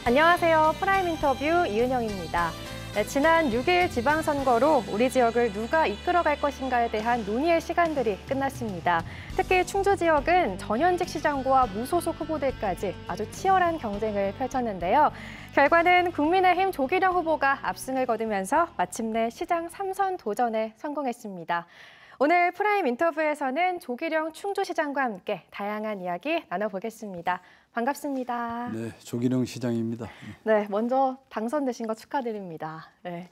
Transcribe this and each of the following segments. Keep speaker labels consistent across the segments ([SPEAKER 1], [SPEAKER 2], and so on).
[SPEAKER 1] 안녕하세요. 프라임 인터뷰 이은영입니다. 지난 6일 지방선거로 우리 지역을 누가 이끌어갈 것인가에 대한 논의의 시간들이 끝났습니다. 특히 충주 지역은 전현직 시장과 무소속 후보들까지 아주 치열한 경쟁을 펼쳤는데요. 결과는 국민의힘 조기령 후보가 압승을 거두면서 마침내 시장 3선 도전에 성공했습니다. 오늘 프라임 인터뷰에서는 조기령 충주시장과 함께 다양한 이야기 나눠보겠습니다. 반갑습니다.
[SPEAKER 2] 네, 조기령 시장입니다.
[SPEAKER 1] 네, 먼저 당선되신 거 축하드립니다. 네,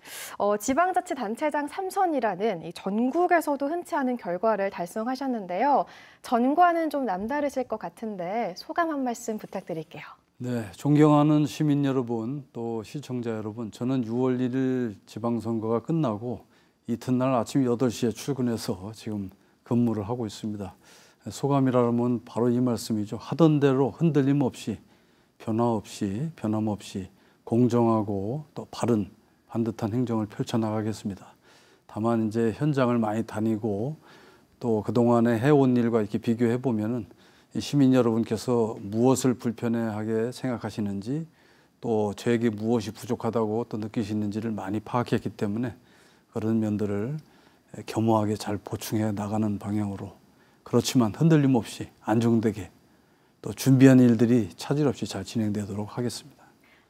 [SPEAKER 1] 지방자치단체장 3선이라는 이 전국에서도 흔치 않은 결과를 달성하셨는데요. 전과는 좀 남다르실 것 같은데 소감 한 말씀 부탁드릴게요.
[SPEAKER 2] 네, 존경하는 시민 여러분, 또 시청자 여러분, 저는 6월 1일 지방선거가 끝나고 이튿날 아침 8시에 출근해서 지금 근무를 하고 있습니다. 소감이라면 바로 이 말씀이죠. 하던 대로 흔들림 없이, 변함없이 공정하고 또 바른 반듯한 행정을 펼쳐나가겠습니다. 다만 이제 현장을 많이 다니고 또 그동안에 해온 일과 이렇게 비교해 보면은 시민 여러분께서 무엇을 불편해하게 생각하시는지 또 저에게 무엇이 부족하다고 또 느끼시는지를 많이 파악했기 때문에 그런 면들을 겸허하게 잘 보충해 나가는 방향으로, 그렇지만 흔들림 없이 안정되게 또 준비한 일들이 차질 없이 잘 진행되도록 하겠습니다.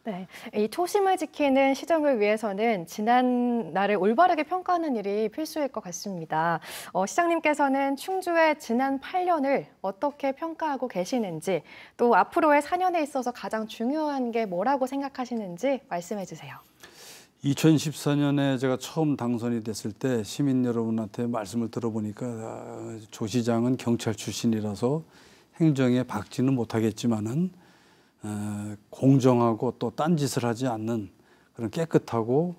[SPEAKER 1] 네, 이 초심을 지키는 시정을 위해서는 지난 날을 올바르게 평가하는 일이 필수일 것 같습니다. 시장님께서는 충주의 지난 8년을 어떻게 평가하고 계시는지, 또 앞으로의 4년에 있어서 가장 중요한 게 뭐라고 생각하시는지 말씀해 주세요.
[SPEAKER 2] 2014년에 제가 처음 당선이 됐을 때 시민 여러분한테 말씀을 들어보니까 조 시장은 경찰 출신이라서 행정에 박지는 못하겠지만은 공정하고 또 딴짓을 하지 않는 그런 깨끗하고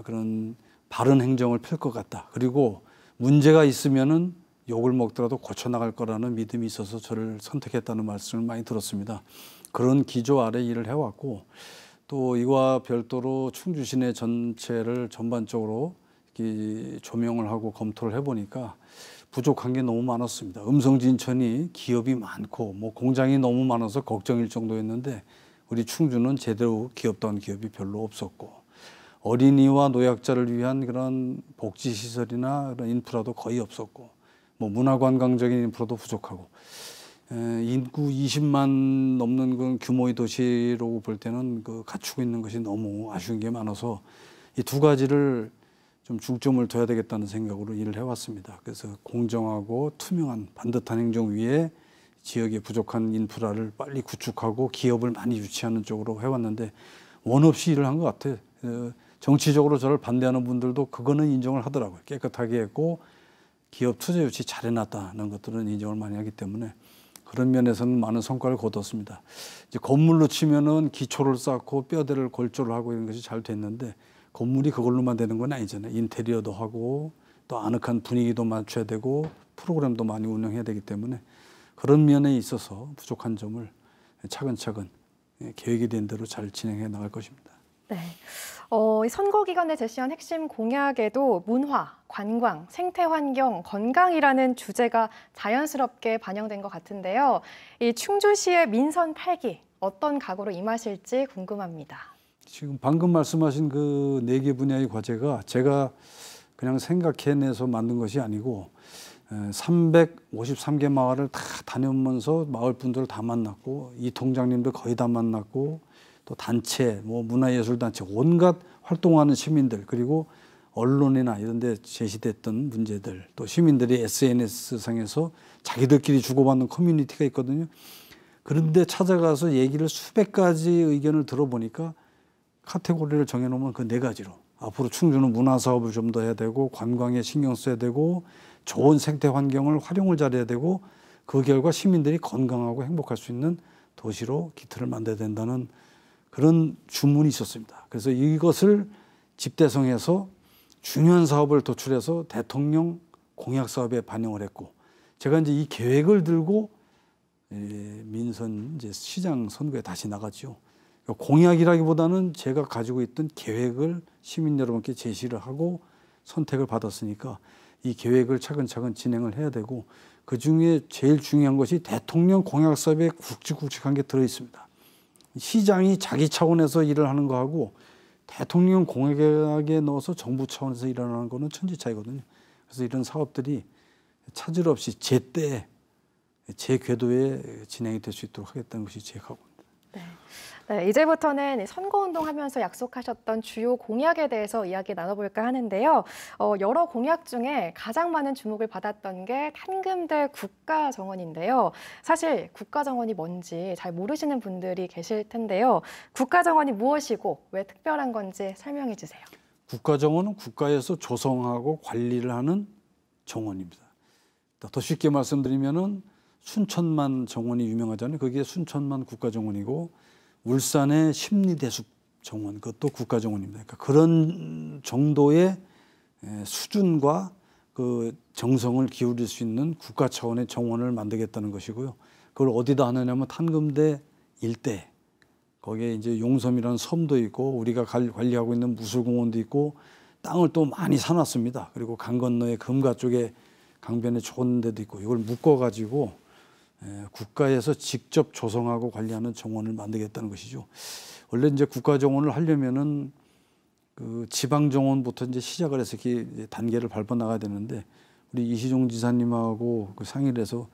[SPEAKER 2] 그런 바른 행정을 펼 것 같다. 그리고 문제가 있으면은 욕을 먹더라도 고쳐나갈 거라는 믿음이 있어서 저를 선택했다는 말씀을 많이 들었습니다. 그런 기조 아래 일을 해왔고 또 이와 별도로 충주 시내 전체를 전반적으로 조명을 하고 검토를 해보니까 부족한 게 너무 많았습니다. 음성진천이 기업이 많고 뭐 공장이 너무 많아서 걱정일 정도였는데 우리 충주는 제대로 기업다운 기업이 별로 없었고 어린이와 노약자를 위한 그런 복지시설이나 그런 인프라도 거의 없었고 뭐 문화관광적인 인프라도 부족하고 인구 20만 넘는 그 규모의 도시로 볼 때는 그 갖추고 있는 것이 너무 아쉬운 게 많아서 이 두 가지를 좀 중점을 둬야 되겠다는 생각으로 일을 해왔습니다. 그래서 공정하고 투명한 반듯한 행정 위에 지역의 부족한 인프라를 빨리 구축하고 기업을 많이 유치하는 쪽으로 해왔는데 원 없이 일을 한 것 같아요. 정치적으로 저를 반대하는 분들도 그거는 인정을 하더라고요. 깨끗하게 했고 기업 투자 유치 잘 해놨다는 것들은 인정을 많이 하기 때문에 그런 면에서는 많은 성과를 거뒀습니다. 이제 건물로 치면은 기초를 쌓고 뼈대를 골조를 하고 이런 것이 잘 됐는데 건물이 그걸로만 되는 건 아니잖아요. 인테리어도 하고 또 아늑한 분위기도 맞춰야 되고 프로그램도 많이 운영해야 되기 때문에 그런 면에 있어서 부족한 점을 차근차근 계획이 된 대로 잘 진행해 나갈 것입니다.
[SPEAKER 1] 네, 선거 기간에 제시한 핵심 공약에도 문화, 관광, 생태환경, 건강이라는 주제가 자연스럽게 반영된 것 같은데요. 이 충주시의 민선 8기 어떤 각오로 임하실지 궁금합니다.
[SPEAKER 2] 지금 방금 말씀하신 그 4개 분야의 과제가 제가 그냥 생각해내서 만든 것이 아니고 353개 마을을 다 다녀오면서 마을 분들을 다 만났고 이 통장님도 거의 다 만났고 또 단체, 뭐 문화예술단체, 온갖 활동하는 시민들 그리고 언론이나 이런 데 제시됐던 문제들 또 시민들이 SNS상에서 자기들끼리 주고받는 커뮤니티가 있거든요. 그런데 찾아가서 얘기를 수백 가지 의견을 들어보니까 카테고리를 정해놓으면 그 4가지로 앞으로 충주는 문화사업을 좀 더 해야 되고 관광에 신경 써야 되고 좋은 생태 환경을 활용을 잘해야 되고 그 결과 시민들이 건강하고 행복할 수 있는 도시로 기틀을 만들어야 된다는 그런 주문이 있었습니다. 그래서 이것을 집대성해서 중요한 사업을 도출해서 대통령 공약 사업에 반영을 했고 제가 이제 이 계획을 들고 민선 이제 시장 선거에 다시 나갔죠. 공약이라기보다는 제가 가지고 있던 계획을 시민 여러분께 제시를 하고 선택을 받았으니까 이 계획을 차근차근 진행을 해야 되고 그중에 제일 중요한 것이 대통령 공약 사업에 굵직굵직한 게 들어있습니다. 시장이 자기 차원에서 일을 하는 거하고 대통령 공약에 넣어서 정부 차원에서 일하는 거는 천지 차이거든요. 그래서 이런 사업들이 차질 없이 제때 제 궤도에 진행이 될 수 있도록 하겠다는 것이 제 각오입니다.
[SPEAKER 1] 네. 네, 이제부터는 선거운동 하면서 약속하셨던 주요 공약에 대해서 이야기 나눠볼까 하는데요. 여러 공약 중에 가장 많은 주목을 받았던 게 탄금대 국가정원인데요. 사실 국가정원이 뭔지 잘 모르시는 분들이 계실 텐데요. 국가정원이 무엇이고 왜 특별한 건지 설명해 주세요.
[SPEAKER 2] 국가정원은 국가에서 조성하고 관리를 하는 정원입니다. 더 쉽게 말씀드리면은 순천만 정원이 유명하잖아요. 그게 순천만 국가정원이고 울산의 심리대숲 정원 그것도 국가정원입니다. 그러니까 그런 정도의 수준과 그 정성을 기울일 수 있는 국가 차원의 정원을 만들겠다는 것이고요. 그걸 어디다 하느냐면 탄금대 일대 거기에 이제 용섬이라는 섬도 있고 우리가 관리하고 있는 무술공원도 있고 땅을 또 많이 사놨습니다. 그리고 강 건너에 금가 쪽에 강변에 좋은 데도 있고 이걸 묶어가지고 국가에서 직접 조성하고 관리하는 정원을 만들겠다는 것이죠. 원래 이제 국가 정원을 하려면은 그 지방 정원부터 이제 시작을 해서 이렇게 단계를 밟아 나가야 되는데 우리 이시종 지사님하고 그 상의를 해서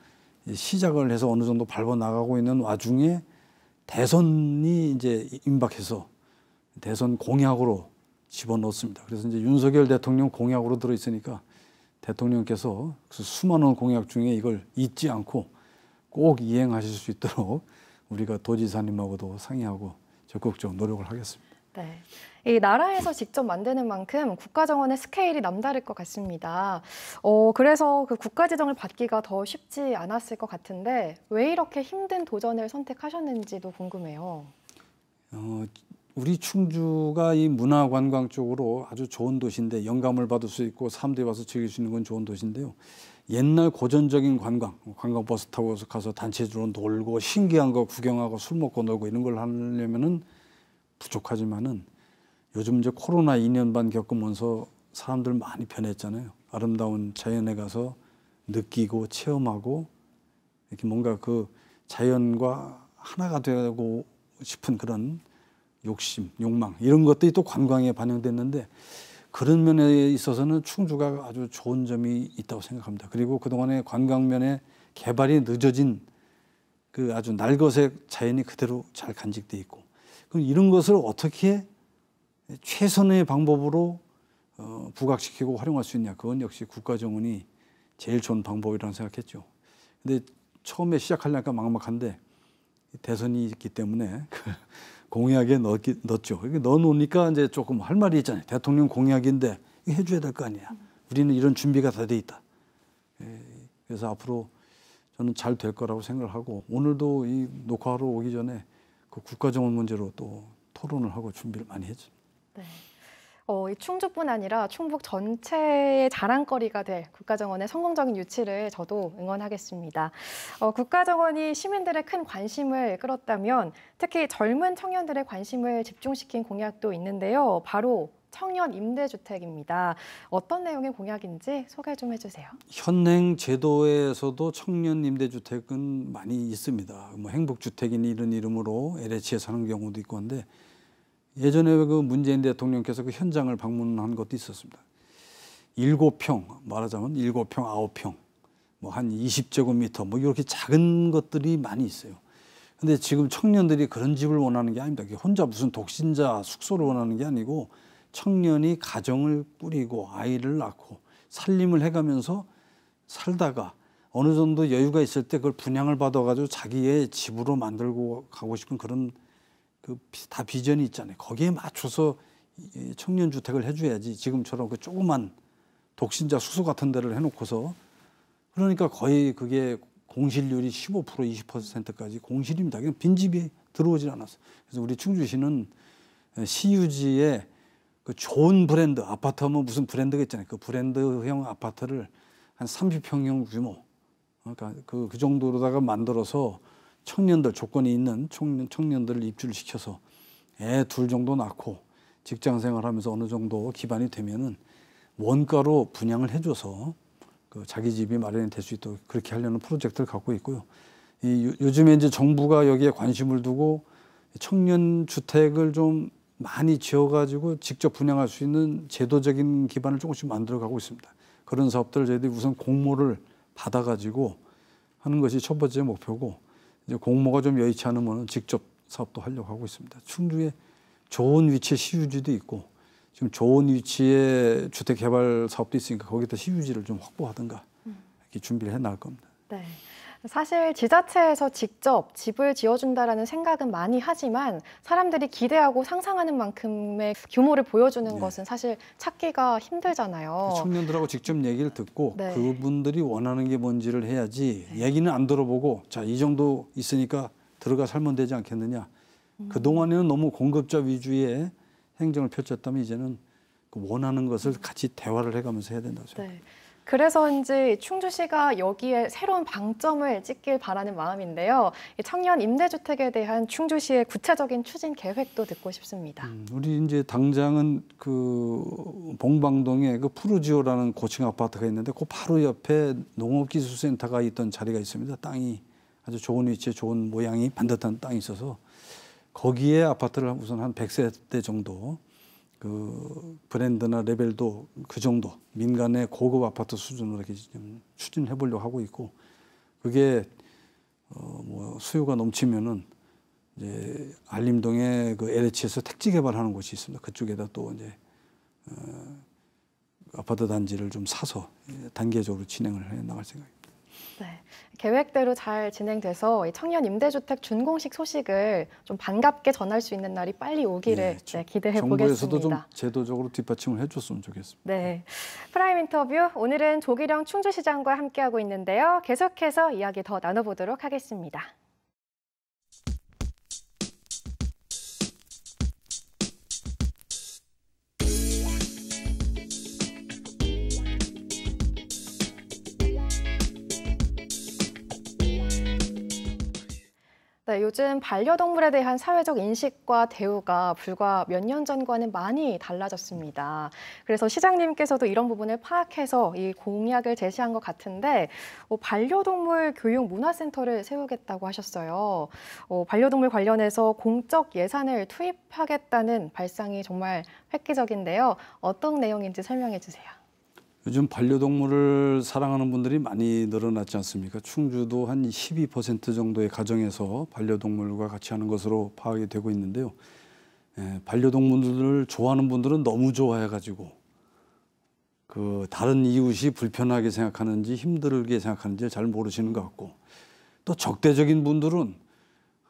[SPEAKER 2] 시작을 해서 어느 정도 밟아 나가고 있는 와중에 대선이 이제 임박해서 대선 공약으로 집어넣습니다. 그래서 이제 윤석열 대통령 공약으로 들어 있으니까 대통령께서 수많은 공약 중에 이걸 잊지 않고 꼭 이행하실 수 있도록 우리가 도지사님하고도 상의하고 적극적으로 노력을 하겠습니다.
[SPEAKER 1] 네, 이 나라에서 직접 만드는 만큼 국가정원의 스케일이 남다를 것 같습니다. 그래서 그 국가지정을 받기가 더 쉽지 않았을 것 같은데 왜 이렇게 힘든 도전을 선택하셨는지도 궁금해요.
[SPEAKER 2] 우리 충주가 이 문화관광 쪽으로 아주 좋은 도시인데 영감을 받을 수 있고 사람들이 와서 즐길 수 있는 건 좋은 도시인데요. 옛날 고전적인 관광버스 타고 가서 단체로 놀고 신기한 거 구경하고 술 먹고 놀고 이런 걸 하려면은 부족하지만은 요즘 이제 코로나 2년 반 겪으면서 사람들 많이 변했잖아요. 아름다운 자연에 가서 느끼고 체험하고 이렇게 뭔가 그 자연과 하나가 되고 싶은 그런 욕심, 욕망 이런 것들이 또 관광에 반영됐는데 그런 면에 있어서는 충주가 아주 좋은 점이 있다고 생각합니다. 그리고 그동안에 관광면에 개발이 늦어진 그 아주 날것의 자연이 그대로 잘 간직돼 있고 그럼 이런 것을 어떻게 최선의 방법으로 부각시키고 활용할 수 있냐 그건 역시 국가정원이 제일 좋은 방법이라고 생각했죠. 근데 처음에 시작하려니까 막막한데 대선이 있기 때문에 공약에 넣었죠. 이렇게 넣어놓으니까 이제 조금 할 말이 있잖아요. 대통령 공약인데 이거 해줘야 될 거 아니야. 우리는 이런 준비가 다 돼 있다. 그래서 앞으로 저는 잘 될 거라고 생각을 하고 오늘도 이 녹화하러 오기 전에 그 국가정원 문제로 또 토론을 하고 준비를 많이 했죠.
[SPEAKER 1] 네. 이 충주뿐 아니라 충북 전체의 자랑거리가 될 국가정원의 성공적인 유치를 저도 응원하겠습니다. 국가정원이 시민들의 큰 관심을 끌었다면 특히 젊은 청년들의 관심을 집중시킨 공약도 있는데요. 바로 청년 임대주택입니다. 어떤 내용의 공약인지 소개 좀 해주세요.
[SPEAKER 2] 현행 제도에서도 청년 임대주택은 많이 있습니다. 뭐 행복주택이니 이런 이름으로 LH에서 하는 경우도 있고 한데 예전에 그 문재인 대통령께서 그 현장을 방문한 것도 있었습니다. 7평, 말하자면 7평, 9평, 뭐 한 20제곱미터, 뭐 이렇게 작은 것들이 많이 있어요. 근데 지금 청년들이 그런 집을 원하는 게 아닙니다. 혼자 무슨 독신자 숙소를 원하는 게 아니고 청년이 가정을 꾸리고 아이를 낳고 살림을 해가면서 살다가 어느 정도 여유가 있을 때 그걸 분양을 받아가지고 자기의 집으로 만들고 가고 싶은 그런 그 다 비전이 있잖아요. 거기에 맞춰서 청년 주택을 해줘야지 지금처럼 그 조그만 독신자 숙소 같은 데를 해놓고서 그러니까 거의 그게 공실률이 15% 20%까지 공실입니다. 그냥 빈집이 들어오질 않았어요. 그래서 우리 충주시는 시유지에 그 좋은 브랜드 아파트 하면 무슨 브랜드가 있잖아요. 그 브랜드형 아파트를 한 30평형 규모 그러니까 그 정도로다가 만들어서 청년들 조건이 있는 청년들을 입주를 시켜서 애 둘 정도 낳고 직장 생활하면서 어느 정도 기반이 되면은 원가로 분양을 해줘서 그 자기 집이 마련이 될 수 있도록 그렇게 하려는 프로젝트를 갖고 있고요. 요즘에 이제 정부가 여기에 관심을 두고 청년 주택을 좀 많이 지어가지고 직접 분양할 수 있는 제도적인 기반을 조금씩 만들어가고 있습니다. 그런 사업들을 저희들이 우선 공모를 받아가지고 하는 것이 첫 번째 목표고, 이제 공모가 좀 여의치 않으면 직접 사업도 하려고 하고 있습니다. 충주에 좋은 위치에 시유지도 있고 지금 좋은 위치에 주택 개발 사업도 있으니까 거기다 시유지를 좀 확보하든가 이렇게 준비를 해 나갈 겁니다.
[SPEAKER 1] 네. 사실 지자체에서 직접 집을 지어준다라는 생각은 많이 하지만 사람들이 기대하고 상상하는 만큼의 규모를 보여주는 것은 사실 찾기가 힘들잖아요.
[SPEAKER 2] 청년들하고 직접 얘기를 듣고
[SPEAKER 1] 네.
[SPEAKER 2] 그분들이 원하는 게 뭔지를 해야지 얘기는 안 들어보고 자, 이 정도 있으니까 들어가 살면 되지 않겠느냐. 그동안에는 너무 공급자 위주의 행정을 펼쳤다면 이제는 그 원하는 것을 같이 대화를 해가면서 해야 된다고 생각합니다.
[SPEAKER 1] 네. 그래서인지 충주시가 여기에 새로운 방점을 찍길 바라는 마음인데요. 이 청년 임대주택에 대한 충주시의 구체적인 추진 계획도 듣고 싶습니다.
[SPEAKER 2] 우리 이제 당장은 그 봉방동에 그 푸르지오라는 고층 아파트가 있는데 그 바로 옆에 농업기술센터가 있던 자리가 있습니다. 땅이 아주 좋은 위치에 좋은 모양이 반듯한 땅이 있어서 거기에 아파트를 우선 한 100세대 정도 그 브랜드나 레벨도 그 정도 민간의 고급 아파트 수준으로 이렇게 좀 추진해 보려고 하고 있고, 그게 뭐 수요가 넘치면은 이제 알림동에 그 LH에서 택지 개발하는 곳이 있습니다. 그쪽에다 또 이제 아파트 단지를 좀 사서 단계적으로 진행을 해 나갈 생각입니다.
[SPEAKER 1] 네, 계획대로 잘 진행돼서 이 청년 임대주택 준공식 소식을 좀 반갑게 전할 수 있는 날이 빨리 오기를 기대해
[SPEAKER 2] 정부에서도
[SPEAKER 1] 보겠습니다.
[SPEAKER 2] 좀 제도적으로 뒷받침을 해줬으면 좋겠습니다.
[SPEAKER 1] 네, 프라임 인터뷰 오늘은 조기령 충주시장과 함께하고 있는데요. 계속해서 이야기 더 나눠보도록 하겠습니다. 네, 요즘 반려동물에 대한 사회적 인식과 대우가 불과 몇 년 전과는 많이 달라졌습니다. 그래서 시장님께서도 이런 부분을 파악해서 이 공약을 제시한 것 같은데 반려동물 교육 문화센터를 세우겠다고 하셨어요. 반려동물 관련해서 공적 예산을 투입하겠다는 발상이 정말 획기적인데요. 어떤 내용인지 설명해 주세요.
[SPEAKER 2] 요즘 반려동물을 사랑하는 분들이 많이 늘어났지 않습니까? 충주도 한 12% 정도의 가정에서 반려동물과 같이 하는 것으로 파악이 되고 있는데요. 반려동물들을 좋아하는 분들은 너무 좋아해가지고 그 다른 이웃이 불편하게 생각하는지 힘들게 생각하는지 잘 모르시는 것 같고, 또 적대적인 분들은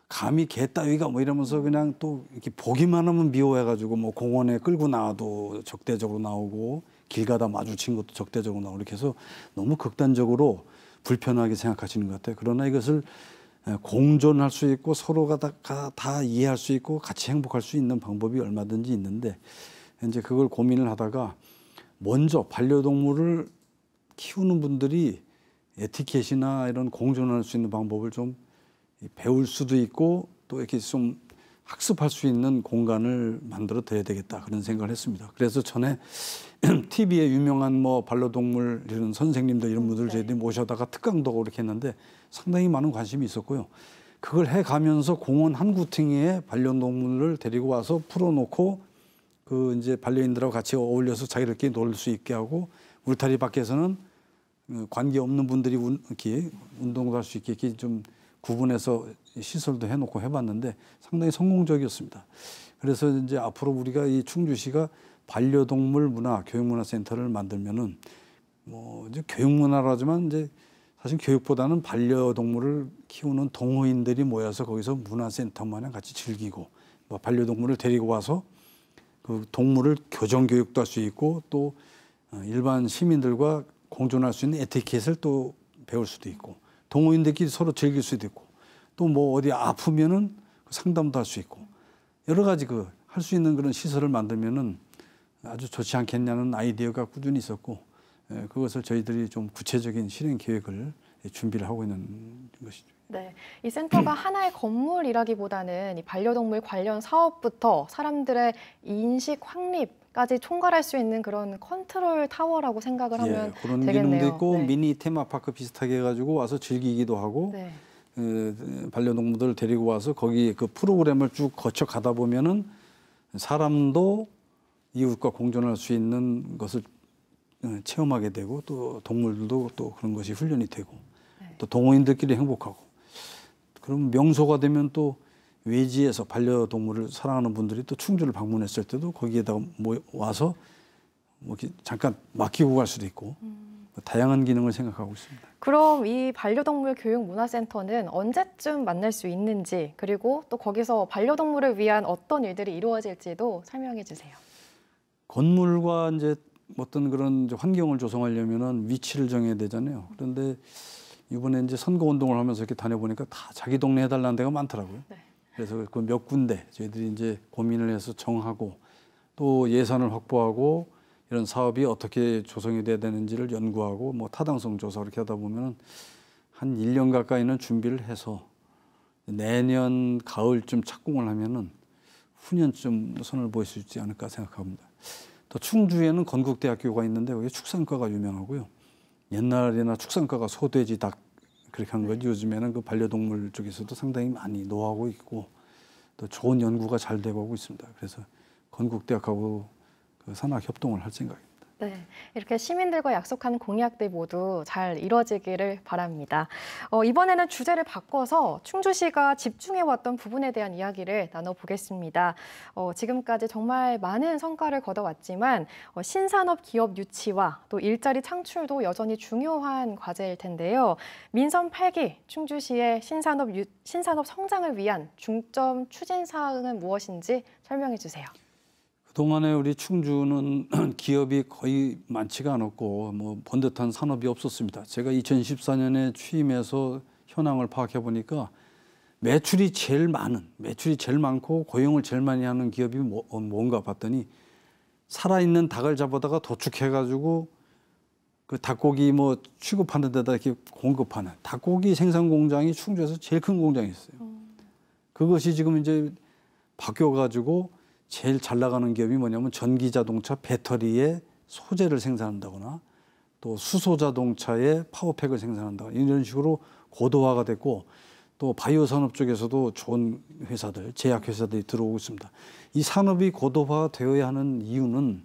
[SPEAKER 2] 감히 개 따위가 뭐 이러면서 그냥 또 이렇게 보기만 하면 미워해가지고 뭐 공원에 끌고 나와도 적대적으로 나오고 길 가다 마주친 것도 적대적으로 나오고 이렇게 해서 너무 극단적으로 불편하게 생각하시는 것 같아요. 그러나 이것을 공존할 수 있고 서로가 다 이해할 수 있고 같이 행복할 수 있는 방법이 얼마든지 있는데, 이제 그걸 고민을 하다가 먼저 반려동물을 키우는 분들이 에티켓이나 이런 공존할 수 있는 방법을 좀 배울 수도 있고 또 이렇게 좀 학습할 수 있는 공간을 만들어 둬야 되겠다, 그런 생각을 했습니다. 그래서 전에 TV에 유명한 뭐 반려동물 이런 선생님들 이런 분들 저희들이 모셔다가 특강도 하고 이렇게 했는데 상당히 많은 관심이 있었고요. 그걸 해가면서 공원 한 구퉁이에 반려동물을 데리고 와서 풀어놓고 그 이제 반려인들하고 같이 어울려서 자기들끼리 놀 수 있게 하고, 울타리 밖에서는 관계 없는 분들이 이렇게 운동도 할 수 있게 이렇게 좀 구분해서 시설도 해놓고 해봤는데 상당히 성공적이었습니다. 그래서 이제 앞으로 우리가 이 충주시가 반려동물 문화, 교육문화센터를 만들면은 뭐 이제 교육문화라지만 이제 사실 교육보다는 반려동물을 키우는 동호인들이 모여서 거기서 문화센터 마냥 같이 즐기고 뭐 반려동물을 데리고 와서 그 동물을 교정 교육도 할 수 있고 또 일반 시민들과 공존할 수 있는 에티켓을 또 배울 수도 있고 동호인들끼리 서로 즐길 수도 있고 또 뭐 어디 아프면은 상담도 할 수 있고 여러 가지 그 할 수 있는 그런 시설을 만들면은 아주 좋지 않겠냐는 아이디어가 꾸준히 있었고 그것을 저희들이 좀 구체적인 실행 계획을 준비를 하고 있는 것이죠.
[SPEAKER 1] 네, 이 센터가 하나의 건물이라기보다는 이 반려동물 관련 사업부터 사람들의 인식 확립까지 총괄할 수 있는 그런 컨트롤 타워라고 생각을 하면
[SPEAKER 2] 그런
[SPEAKER 1] 되겠네요.
[SPEAKER 2] 기능도 있고
[SPEAKER 1] 네.
[SPEAKER 2] 미니 테마파크 비슷하게 해가지고 와서 즐기기도 하고 반려동물들을 데리고 와서 거기 그 프로그램을 쭉 거쳐 가다 보면은 사람도 이웃과 공존할 수 있는 것을 체험하게 되고 또 동물들도 또 그런 것이 훈련이 되고 또 동호인들끼리 행복하고 그럼 명소가 되면 또 외지에서 반려동물을 사랑하는 분들이 또 충주를 방문했을 때도 거기에다가 와서 뭐 이렇게 잠깐 맡기고 갈 수도 있고 다양한 기능을 생각하고 있습니다.
[SPEAKER 1] 그럼 이 반려동물 교육문화센터는 언제쯤 만날 수 있는지 그리고 또 거기서 반려동물을 위한 어떤 일들이 이루어질지도 설명해 주세요.
[SPEAKER 2] 건물과 이제 어떤 그런 환경을 조성하려면은 위치를 정해야 되잖아요. 그런데 이번에 이제 선거 운동을 하면서 이렇게 다녀보니까 다 자기 동네 해달라는 데가 많더라고요.
[SPEAKER 1] 네.
[SPEAKER 2] 그래서 그 몇 군데 저희들이 이제 고민을 해서 정하고 또 예산을 확보하고 이런 사업이 어떻게 조성이 돼야 되는지를 연구하고 뭐 타당성 조사 이렇게 하다 보면은 한 1년 가까이는 준비를 해서 내년 가을쯤 착공을 하면은 후년쯤 선을 보일 수 있지 않을까 생각합니다. 또 충주에는 건국대학교가 있는데 거기 축산과가 유명하고요. 옛날에나 축산과가 소돼지, 닭 그렇게 한 거지 요즘에는 그 반려동물 쪽에서도 상당히 많이 노하고 있고 또 좋은 연구가 잘 되고 있습니다. 그래서 건국대학하고 그 산학 협동을 할 생각입니다.
[SPEAKER 1] 네, 이렇게 시민들과 약속한 공약들 모두 잘 이뤄지기를 바랍니다. 이번에는 주제를 바꿔서 충주시가 집중해왔던 부분에 대한 이야기를 나눠보겠습니다. 지금까지 정말 많은 성과를 거둬왔지만 신산업 기업 유치와 또 일자리 창출도 여전히 중요한 과제일 텐데요. 민선 8기 충주시의 신산업 성장을 위한 중점 추진 사항은 무엇인지 설명해 주세요.
[SPEAKER 2] 그동안에 우리 충주는 기업이 거의 많지가 않았고 뭐 번듯한 산업이 없었습니다. 제가 2014년에 취임해서 현황을 파악해 보니까 매출이 제일 많고 고용을 제일 많이 하는 기업이 뭔가 봤더니 살아있는 닭을 잡아다가 도축해가지고 그 닭고기 뭐 취급하는 데다 이렇게 공급하는 닭고기 생산 공장이 충주에서 제일 큰 공장이었어요. 그것이 지금 이제 바뀌어가지고 제일 잘 나가는 기업이 뭐냐면 전기자동차 배터리에 소재를 생산한다거나 또 수소자동차에 파워팩을 생산한다거나 이런 식으로 고도화가 됐고 또 바이오 산업 쪽에서도 좋은 회사들, 제약회사들이 들어오고 있습니다. 이 산업이 고도화되어야 하는 이유는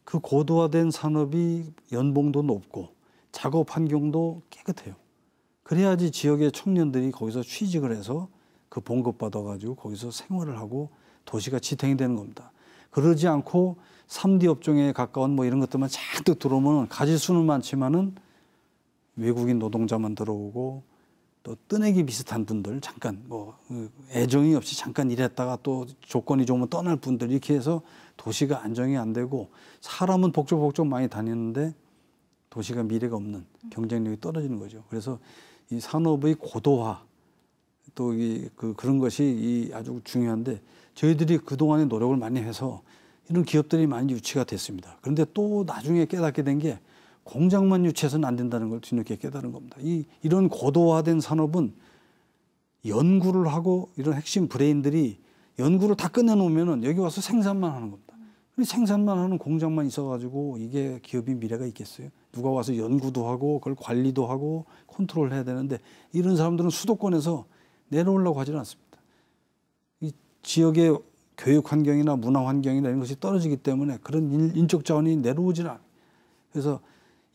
[SPEAKER 2] 그 고도화된 산업이 연봉도 높고 작업 환경도 깨끗해요. 그래야지 지역의 청년들이 거기서 취직을 해서 그 봉급받아가지고 거기서 생활을 하고 도시가 지탱이 되는 겁니다. 그러지 않고 3D 업종에 가까운 뭐 이런 것들만 잔뜩 들어오면 가짓수는 많지만은 외국인 노동자만 들어오고 또 뜨내기 비슷한 분들 잠깐 뭐 애정이 없이 잠깐 일했다가 또 조건이 좋으면 떠날 분들 이렇게 해서 도시가 안정이 안 되고 사람은 복잡복잡 많이 다니는데 도시가 미래가 없는 경쟁력이 떨어지는 거죠. 그래서 이 산업의 고도화 또 그런 것이 아주 중요한데 저희들이 그동안에 노력을 많이 해서 이런 기업들이 많이 유치가 됐습니다. 그런데 또 나중에 깨닫게 된 게 공장만 유치해서는 안 된다는 걸 뒤늦게 깨달은 겁니다. 이런 고도화된 산업은 연구를 하고 이런 핵심 브레인들이 연구를 다 끝내놓으면 여기 와서 생산만 하는 겁니다. 생산만 하는 공장만 있어가지고 이게 기업이 미래가 있겠어요? 누가 와서 연구도 하고 그걸 관리도 하고 컨트롤 해야 되는데 이런 사람들은 수도권에서 내려오려고 하지는 않습니다. 이 지역의 교육 환경이나 문화 환경이나 이런 것이 떨어지기 때문에 그런 인적 자원이 내려오지는 않아요. 그래서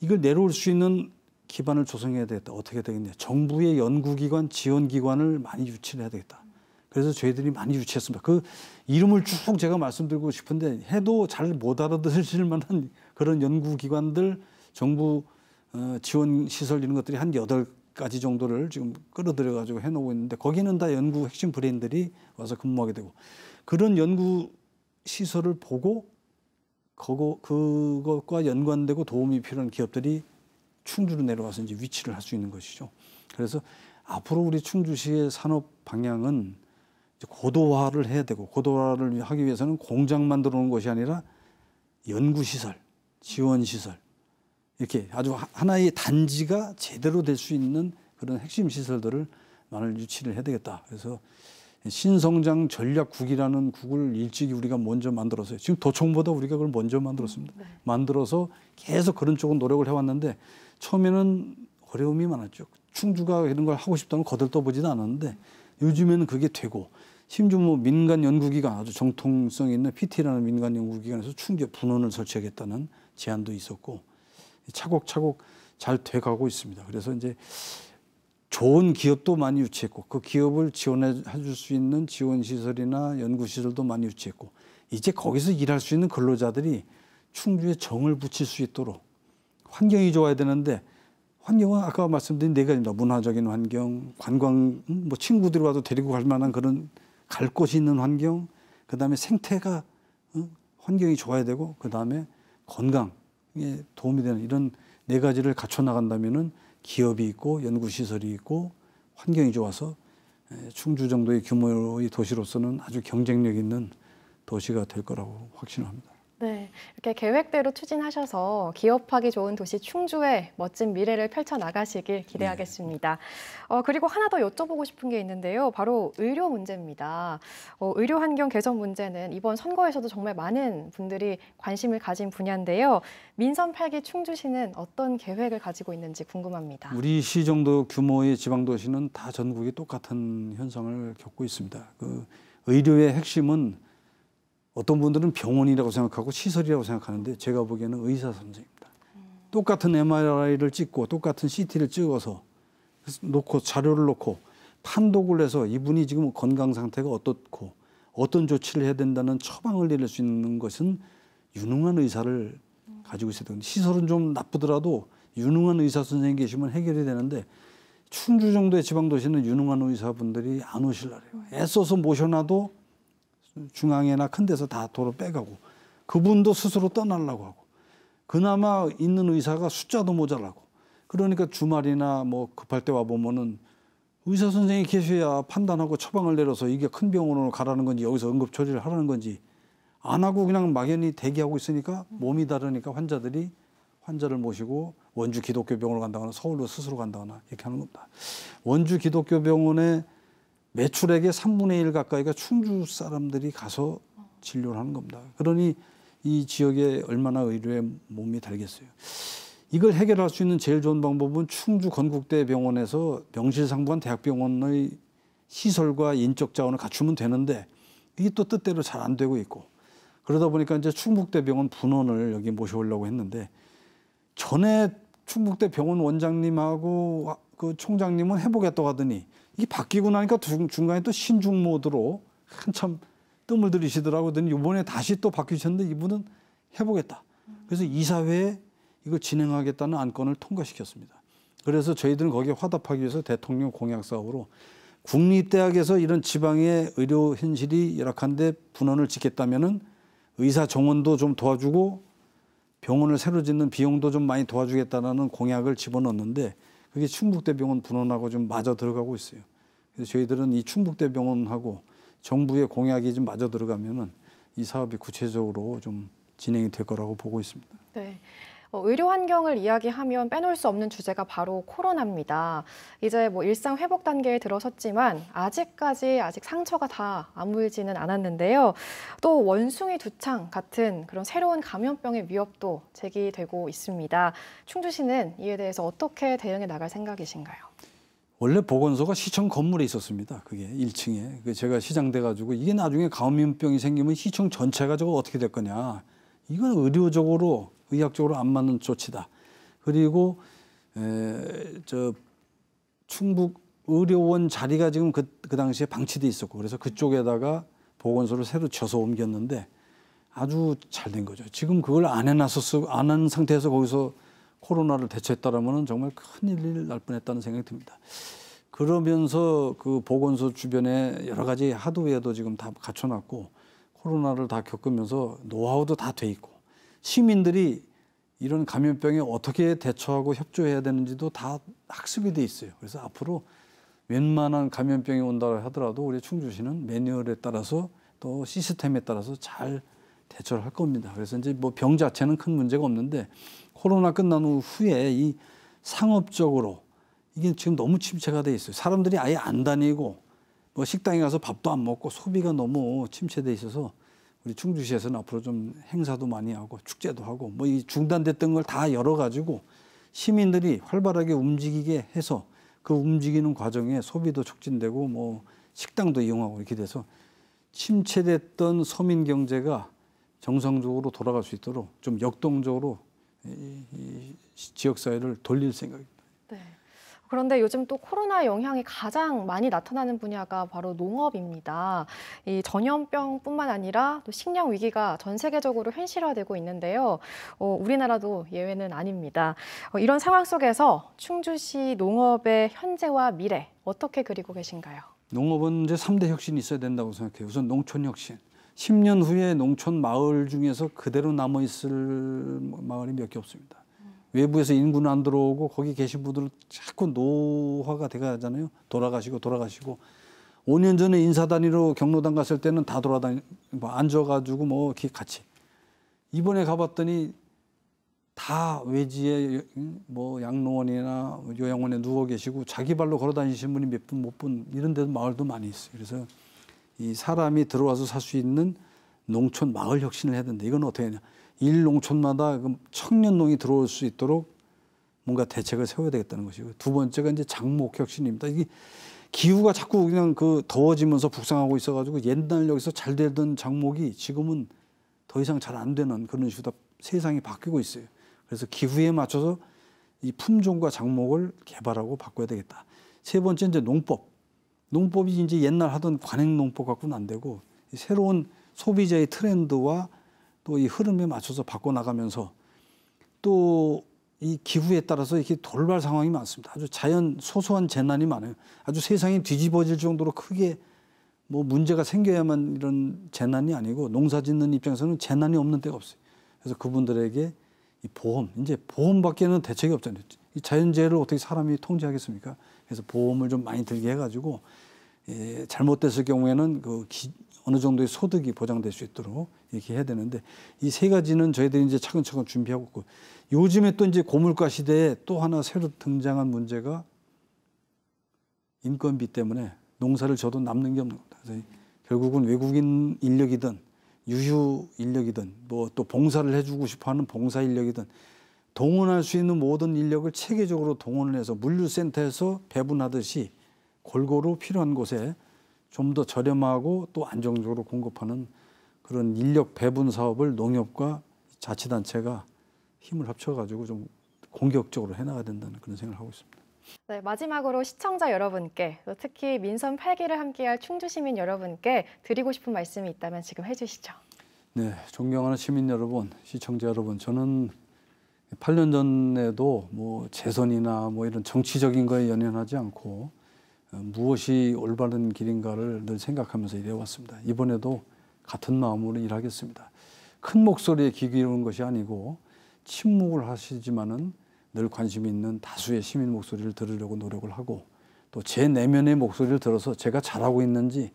[SPEAKER 2] 이걸 내려올 수 있는 기반을 조성해야 되겠다. 어떻게 되겠냐. 정부의 연구기관, 지원기관을 많이 유치를 해야 되겠다. 그래서 저희들이 많이 유치했습니다. 그 이름을 쭉 제가 말씀드리고 싶은데 해도 잘 못 알아들으실 만한 그런 연구기관들, 정부 지원 시설 이런 것들이 한 8가지 정도를 지금 끌어들여가지고 해놓고 있는데 거기는 다 연구 핵심 브레인들이 와서 근무하게 되고 그런 연구 시설을 보고 그것과 연관되고 도움이 필요한 기업들이 충주로 내려와서 이제 위치를 할 수 있는 것이죠. 그래서 앞으로 우리 충주시의 산업 방향은 이제 고도화를 해야 되고 고도화를 하기 위해서는 공장만 들어오는 것이 아니라 연구시설, 지원시설 이렇게 아주 하나의 단지가 제대로 될 수 있는 그런 핵심 시설들을 많이 유치를 해야 되겠다. 그래서 신성장 전략국이라는 국을 일찍이 우리가 먼저 만들었어요. 지금 도청보다 우리가 그걸 먼저 만들었습니다. 만들어서 계속 그런 쪽은 노력을 해왔는데 처음에는 어려움이 많았죠. 충주가 이런 걸 하고 싶다면 거들떠보지도 않았는데 요즘에는 그게 되고 심지어 뭐 민간 연구기관 아주 정통성 있는 PT라는 민간 연구기관에서 충주에 분원을 설치하겠다는 제안도 있었고 차곡차곡 잘 돼가고 있습니다. 그래서 이제 좋은 기업도 많이 유치했고 그 기업을 지원해 줄 수 있는 지원 시설이나 연구 시설도 많이 유치했고 이제 거기서 일할 수 있는 근로자들이 충주에 정을 붙일 수 있도록 환경이 좋아야 되는데 환경은 아까 말씀드린 네 가지입니다. 문화적인 환경, 관광, 뭐 친구들이 와도 데리고 갈 만한 그런 갈 곳이 있는 환경, 그다음에 생태가 환경이 좋아야 되고 그다음에 건강에 도움이 되는 이런 네 가지를 갖춰 나간다면은 기업이 있고 연구 시설이 있고 환경이 좋아서 충주 정도의 규모의 도시로서는 아주 경쟁력 있는 도시가 될 거라고 확신합니다.
[SPEAKER 1] 네, 이렇게 계획대로 추진하셔서 기업하기 좋은 도시 충주의 멋진 미래를 펼쳐나가시길 기대하겠습니다. 그리고 하나 더 여쭤보고 싶은 게 있는데요. 바로 의료 문제입니다. 의료 환경 개선 문제는 이번 선거에서도 정말 많은 분들이 관심을 가진 분야인데요. 민선 8기 충주시는 어떤 계획을 가지고 있는지 궁금합니다.
[SPEAKER 2] 우리 시 정도 규모의 지방도시는 다 전국이 똑같은 현상을 겪고 있습니다. 그 의료의 핵심은 어떤 분들은 병원이라고 생각하고 시설이라고 생각하는데 제가 보기에는 의사 선생입니다. 똑같은 MRI를 찍고 똑같은 CT를 찍어서 놓고 자료를 놓고 판독을 해서 이분이 지금 건강 상태가 어떻고 어떤 조치를 해야 된다는 처방을 내릴 수 있는 것은 유능한 의사를 가지고 있어야 되는데 시설은 좀 나쁘더라도 유능한 의사 선생님이 계시면 해결이 되는데 충주 정도의 지방도시는 유능한 의사분들이 안 오실라래요. 애써서 모셔놔도 중앙이나 큰 데서 다 도로 빼가고 그분도 스스로 떠나려고 하고 그나마 있는 의사가 숫자도 모자라고 그러니까 주말이나 뭐 급할 때 와보면은 의사 선생님이 계셔야 판단하고 처방을 내려서 이게 큰 병원으로 가라는 건지 여기서 응급 처리를 하라는 건지 안 하고 그냥 막연히 대기하고 있으니까 몸이 다르니까 환자들이 환자를 모시고 원주 기독교 병원을 간다거나 서울로 스스로 간다거나 이렇게 하는 겁니다. 원주 기독교 병원에 매출액의 3분의 1 가까이가 충주 사람들이 가서 진료를 하는 겁니다. 그러니 이 지역에 얼마나 의료에 몸이 달겠어요. 이걸 해결할 수 있는 제일 좋은 방법은 충주 건국대 병원에서 명실상부한 대학병원의 시설과 인적 자원을 갖추면 되는데 이게 또 뜻대로 잘 안 되고 있고 그러다 보니까 이제 충북대 병원 분원을 여기 모셔오려고 했는데 전에 충북대 병원 원장님하고 그 총장님은 해보겠다고 하더니 이게 바뀌고 나니까 중간에 또 신중 모드로 한참 뜸을 들이시더라고요. 이번에 다시 또 바뀌셨는데 이분은 해보겠다. 그래서 이사회에 이걸 진행하겠다는 안건을 통과시켰습니다. 그래서 저희들은 거기에 화답하기 위해서 대통령 공약 사업으로 국립대학에서 이런 지방의 의료 현실이 열악한데 분원을 짓겠다면은 의사 정원도 좀 도와주고 병원을 새로 짓는 비용도 좀 많이 도와주겠다는 공약을 집어넣었는데 그게 충북대병원 분원하고 좀 맞아 들어가고 있어요. 그래서 저희들은 이 충북대병원하고 정부의 공약이 좀 맞아 들어가면은 이 사업이 구체적으로 좀 진행이 될 거라고 보고 있습니다.
[SPEAKER 1] 네. 의료 환경을 이야기하면 빼놓을 수 없는 주제가 바로 코로나입니다. 이제 뭐 일상 회복 단계에 들어섰지만 아직 상처가 다 아물지는 않았는데요. 또 원숭이 두창 같은 그런 새로운 감염병의 위협도 제기되고 있습니다. 충주시는 이에 대해서 어떻게 대응해 나갈 생각이신가요?
[SPEAKER 2] 원래 보건소가 시청 건물에 있었습니다. 그게 1층에. 제가 시장 돼가지고 이게 나중에 감염병이 생기면 시청 전체가 저거 어떻게 될 거냐. 이건 의료적으로 의학적으로 안 맞는 조치다. 그리고 충북 의료원 자리가 지금 그 당시에 방치돼 있었고 그래서 그쪽에다가 보건소를 새로 쳐서 옮겼는데 아주 잘 된 거죠. 지금 그걸 안 한 상태에서 거기서 코로나를 대처했다라면은 정말 큰일 날 뻔했다는 생각이 듭니다. 그러면서 그 보건소 주변에 여러 가지 하드웨어도 지금 다 갖춰놨고 코로나를 다 겪으면서 노하우도 다 돼 있고 시민들이 이런 감염병에 어떻게 대처하고 협조해야 되는지도 다 학습이 돼 있어요. 그래서 앞으로 웬만한 감염병이 온다 하더라도 우리 충주시는 매뉴얼에 따라서 또 시스템에 따라서 잘 대처를 할 겁니다. 그래서 이제 뭐 병 자체는 큰 문제가 없는데 코로나 끝난 후에 이 상업적으로 이게 지금 너무 침체가 돼 있어요. 사람들이 아예 안 다니고 뭐 식당에 가서 밥도 안 먹고 소비가 너무 침체돼 있어서 우리 충주시에서는 앞으로 좀 행사도 많이 하고 축제도 하고 뭐 이 중단됐던 걸 다 열어가지고 시민들이 활발하게 움직이게 해서 그 움직이는 과정에 소비도 촉진되고 뭐 식당도 이용하고 이렇게 돼서 침체됐던 서민 경제가 정상적으로 돌아갈 수 있도록 좀 역동적으로 이 지역사회를 돌릴 생각입니다.
[SPEAKER 1] 네. 그런데 요즘 또 코로나 영향이 가장 많이 나타나는 분야가 바로 농업입니다. 이 전염병뿐만 아니라 또 식량 위기가 전 세계적으로 현실화되고 있는데요. 우리나라도 예외는 아닙니다. 이런 상황 속에서 충주시 농업의 현재와 미래 어떻게 그리고 계신가요?
[SPEAKER 2] 농업은 이제 3대 혁신이 있어야 된다고 생각해요. 우선 농촌 혁신. 10년 후에 농촌 마을 중에서 그대로 남아있을 마을이 몇 개 없습니다. 외부에서 인구는 안 들어오고 거기 계신 분들은 자꾸 노화가 돼가잖아요. 돌아가시고 5년 전에 인사단위로 경로당 갔을 때는 다 뭐 앉아가지고 뭐 이렇게 같이. 이번에 가봤더니 다 외지에 뭐 양로원이나 요양원에 누워 계시고 자기 발로 걸어 다니시는 분이 몇 분 못 본 이런 데도 마을도 많이 있어요. 그래서 이 사람이 들어와서 살 수 있는 농촌 마을 혁신을 해야 된다. 이건 어떻게 하냐. 일 농촌마다 청년농이 들어올 수 있도록 뭔가 대책을 세워야 되겠다는 것이고, 두 번째가 이제 장목 혁신입니다. 이게 기후가 자꾸 그냥 더워지면서 북상하고 있어가지고 옛날 여기서 잘 되던 장목이 지금은 더 이상 잘 안 되는 그런 식으로 세상이 바뀌고 있어요. 그래서 기후에 맞춰서 이 품종과 장목을 개발하고 바꿔야 되겠다. 세 번째 이제 농법. 농법이 이제 옛날 하던 관행 농법 갖고는 안 되고 새로운 소비자의 트렌드와 또 이 흐름에 맞춰서 바꿔 나가면서 또 이 기후에 따라서 이렇게 돌발 상황이 많습니다. 아주 자연 소소한 재난이 많아요. 아주 세상이 뒤집어질 정도로 크게 뭐 문제가 생겨야만 이런 재난이 아니고 농사 짓는 입장에서는 재난이 없는 때가 없어요. 그래서 그분들에게 이 보험, 이제 보험밖에는 대책이 없잖아요. 이 자연재해를 어떻게 사람이 통제하겠습니까? 그래서 보험을 좀 많이 들게 해가지고 잘못됐을 경우에는 어느 정도의 소득이 보장될 수 있도록 이렇게 해야 되는데 이 세 가지는 저희들이 이제 차근차근 준비하고 있고 요즘에 또 이제 고물가 시대에 또 하나 새로 등장한 문제가 인건비 때문에 농사를 져도 남는 게 없는 겁니다. 그래서 결국은 외국인 인력이든 유휴 인력이든 뭐 또 봉사를 해주고 싶어하는 봉사 인력이든 동원할 수 있는 모든 인력을 체계적으로 동원을 해서 물류센터에서 배분하듯이 골고루 필요한 곳에 좀 더 저렴하고 또 안정적으로 공급하는 그런 인력 배분 사업을 농협과 자치단체가 힘을 합쳐가지고 좀 공격적으로 해나가야 된다는 그런 생각을 하고 있습니다.
[SPEAKER 1] 네, 마지막으로 시청자 여러분께, 또 특히 민선 8기를 함께할 충주 시민 여러분께 드리고 싶은 말씀이 있다면 지금 해주시죠.
[SPEAKER 2] 네, 존경하는 시민 여러분, 시청자 여러분, 저는 8년 전에도 뭐 재선이나 뭐 이런 정치적인 거에 연연하지 않고 무엇이 올바른 길인가를 늘 생각하면서 일해왔습니다. 이번에도 같은 마음으로 일하겠습니다. 큰 목소리에 귀 기울이는 것이 아니고 침묵을 하시지만은 늘 관심 있는 다수의 시민 목소리를 들으려고 노력을 하고 또 제 내면의 목소리를 들어서 제가 잘하고 있는지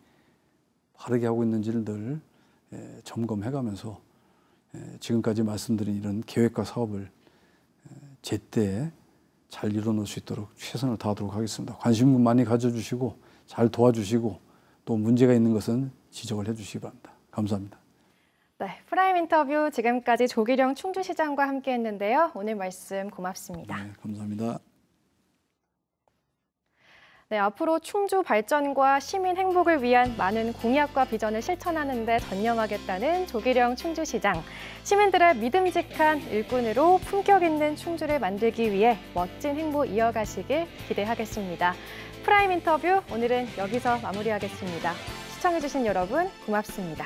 [SPEAKER 2] 바르게 하고 있는지를 늘 점검해가면서 지금까지 말씀드린 이런 계획과 사업을 제때 잘 이뤄놓을 수 있도록 최선을 다하도록 하겠습니다. 관심 많이 가져주시고 잘 도와주시고 또 문제가 있는 것은 지적을 해주시기 바랍니다. 감사합니다.
[SPEAKER 1] 네, 프라임 인터뷰 지금까지 조기령 충주시장과 함께했는데요. 오늘 말씀 고맙습니다.
[SPEAKER 2] 네, 감사합니다.
[SPEAKER 1] 네, 앞으로 충주 발전과 시민 행복을 위한 많은 공약과 비전을 실천하는 데 전념하겠다는 조기령 충주시장. 시민들의 믿음직한 일꾼으로 품격 있는 충주를 만들기 위해 멋진 행보 이어가시길 기대하겠습니다. 프라임 인터뷰 오늘은 여기서 마무리하겠습니다. 시청해주신 여러분 고맙습니다.